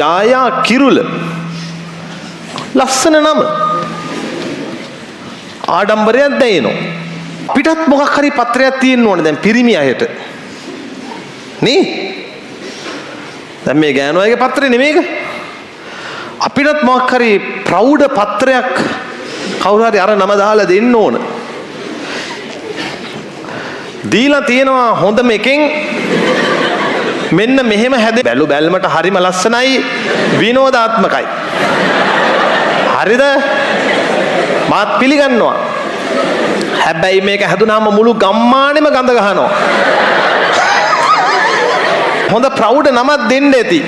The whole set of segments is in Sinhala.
ජායා කිරුල ලස්සන නම ආඩම්බරයක් දැනෙනවා. අපිටත් මොකක් හරි පත්‍රයක් තියෙන්න ඕනේ දැන් පිරිමි අයට නේ. දැන් මේ ගෑනු අයගේ පත්‍රේ නෙමේක. අපිටත් මොකක් හරි ප්‍රෞඩ පත්‍රයක් කවුරු හරි අර නම දාලා දෙන්න ඕන. දීලා තියෙනවා හොඳම එකෙන් මෙන්න මෙහෙම හැදේ බැලු බැලමට හරිම ලස්සනයි විනෝදාත්මකයි. හරිද? මාත් පිළිගන්නවා. හැබැයි මේක හැදුනාම මුළු ගම්මානෙම ගඳ ගහනවා. හොඳ ප්‍රෞඩ නමක් දෙන්න ඇති.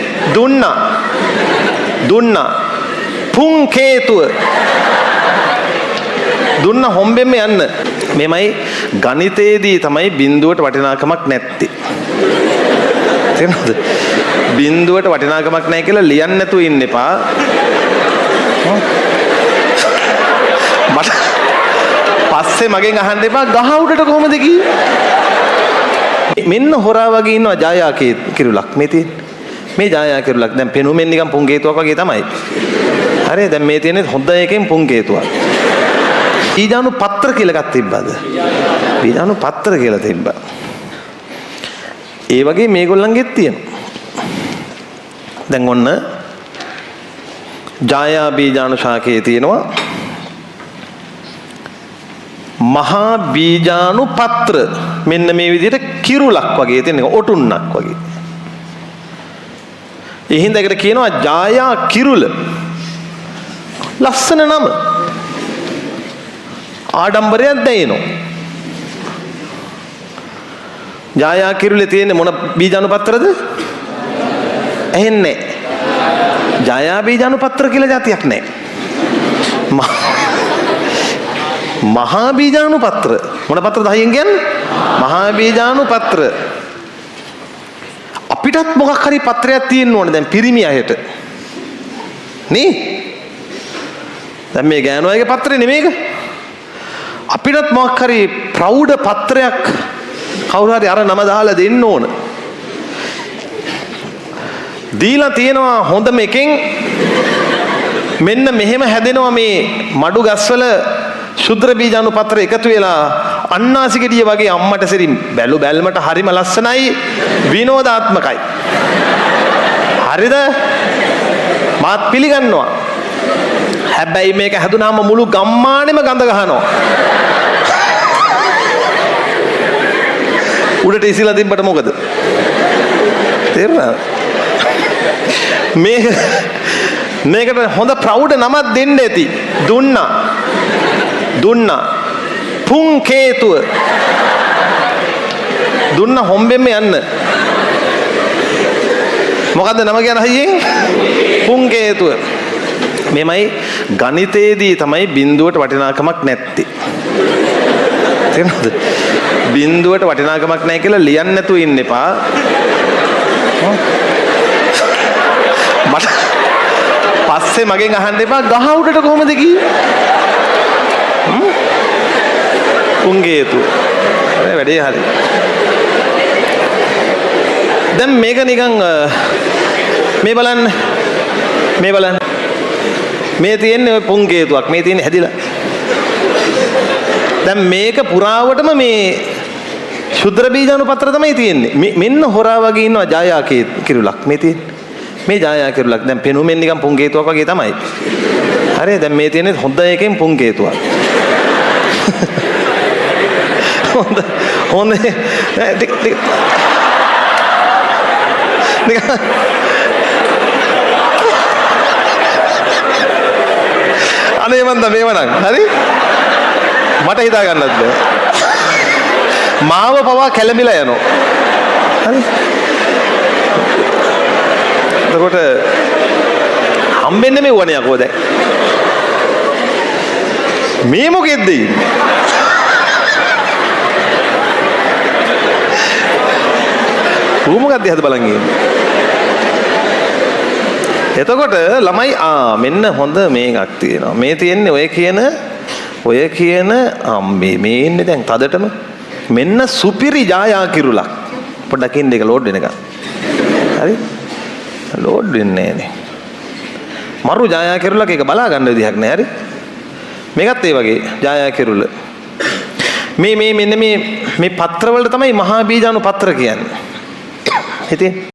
දුන්නා පුංකේතුව දුන්න හොම්බෙන්න යන්න. මෙමයි ගණිතයේදී තමයි බිඳුවට වටිනාකමක් නැත්තේ. තේරුණාද? බිඳුවට වටිනාකමක් නැහැ කියලා ලියන්න නැතුව ඉන්න එපා. මට පස්සේ මගෙන් අහන්න එපා ගහ උඩට කොහමද ගියේ? මෙන්න හොරා වගේ ඉන්නවා ජායා කිරුලක් මේ තියෙන්නේ. මේ ජායා කිරුලක් දැන් පෙනුමෙන් නිකන් පුංකේතුවක් වගේ තමයි. හරි දැන් මේ තියෙන්නේ හොඳ එකෙන් පුංකේතුවක්. බීජාණු පත්‍ර කියලා එකක් තිබ්බද? බීජාණු පත්‍ර කියලා තිබ්බා. ඒ වගේ මේගොල්ලන්ගෙත් තියෙනවා. දැන් ඔන්න ජායා බීජාණු ශාකයේ තියෙනවා මහා බීජාණු පත්‍ර. මෙන්න මේ විදිහට කිරුලක් වගේ තියෙන එක ඔටුන්නක් වගේ. ඒ හින්දා ඒකට කියනවා ජායා කිරුල. ලස්සන නම. ආඩම්බරයක් දැනෙනවා. ජායා කිරුලේ තියෙන්නේ මොන බීජාණු පත්‍රද? ඇහෙන්නේ නැහැ. ජායා බීජාණු පත්‍ර කියලා જાතියක් නැහැ. මහා බීජාණු පත්‍ර. මොන පත්‍රද 10න් කියන්නේ? මහා බීජාණු පත්‍ර. අපිටත් මොකක් හරි පත්‍රයක් තියෙන්න ඕනේ දැන් පිරිමි අයට නේ. දැන් මේ ගෑනු අයගේ පත්‍රේ නෙමේක. අපිටත් මොකක් හරි ප්‍රෞඩ පත්‍රයක් කවුරු හරි අර නම දාලා දෙන්න ඕන. දීලා තියෙනවා හොඳම එකෙන් මෙන්න මෙහෙම හැදෙනවා මේ මඩු ගස්වල ශුද්‍ර බීජාණු පත්‍ර එකතු වෙලා අන්නාසි ගෙඩිය වගේ අම්මට සෙරින් බැලු බැලමට හරිම ලස්සනයි විනෝදාත්මකයි. හරිද? මාත් පිළිගන්නවා. හැබැයි මේක හැදුනාම මුළු ගම්මානෙම ගඳ ගහනවා. උඩට ඉසිලා තිබ්බට මොකද? තේරුණාද? මේකට හොඳ ප්‍රෞඩ නමක් දෙන්න ඇති. දුන්නා පුංකේතුව දුන්න හොම්බෙන්න යන්න. මොකද්ද නම කියන හයියෙන්? පුංකේතුව. මෙමයි ගණිතයේදී තමයි බිඳුවට වටිනාකමක් නැත්තේ. තේරුණාද? බිඳුවට වටිනාකමක් නැහැ කියලා ලියන්න නැතුව ඉන්න එපා. මට පස්සේ මගෙන් අහන්න එපා ගහ උඩට කොහමද ගියේ? පුංකේතුව. වැඩේ හරි. දැන් මේක නිකන් මේ බලන්න. මේ තියෙන්නේ ඔය පුංකේතුවක්. මේ තියෙන්නේ හැදිලා. දැන් මේක පුරාවටම මේ ශුද්‍ර බීජාණු පත්‍ර තමයි තියෙන්නේ. මෙන්න හොරා වගේ ඉන්නවා ජායා කිරුලක් මේ තියෙන්නේ. මේ ජායා කිරුලක් දැන් පෙනුමෙන් නිකන් පුංකේතුවක් වගේ තමයි. හරි දැන් මේ තියෙන්නේ හොඳ එකෙන් පුංකේතුවක්. හොඳ අනේ මන්ද මේව නම් හරි මට හිතා ගන්නත් බෑ. මාව පවා කැළඹිලා යනවා. හරි. එතකොට හම්බෙන්නේ මේ වණේ යකෝ දැන්. මේ මොකෙද්ද? මොකක්ද දිහාද බලන් ඉන්නේ? එතකොට ළමයි මෙන්න හොඳ මේකක් තියෙනවා. මේ තියෙන්නේ ඔය කියන මේ ඉන්නේ දැන් තදටම මෙන්න සුපිරි ජායා කිරුලක්. පොඩ්ඩක් ඉන්න එක ලෝඩ් වෙනකන්. හරි? ලෝඩ් වෙන්නේ නැහැ නේ. මරු ජායා කෙරුලක ඒක බලා ගන්න විදිහක් නෑ හරි. මේකත් ඒ වගේ ජායා කෙරුල. මේ මෙන්න මේ පත්‍රවලට තමයි මහා බීජාණු පත්‍ර කියන්නේ. ඉතින්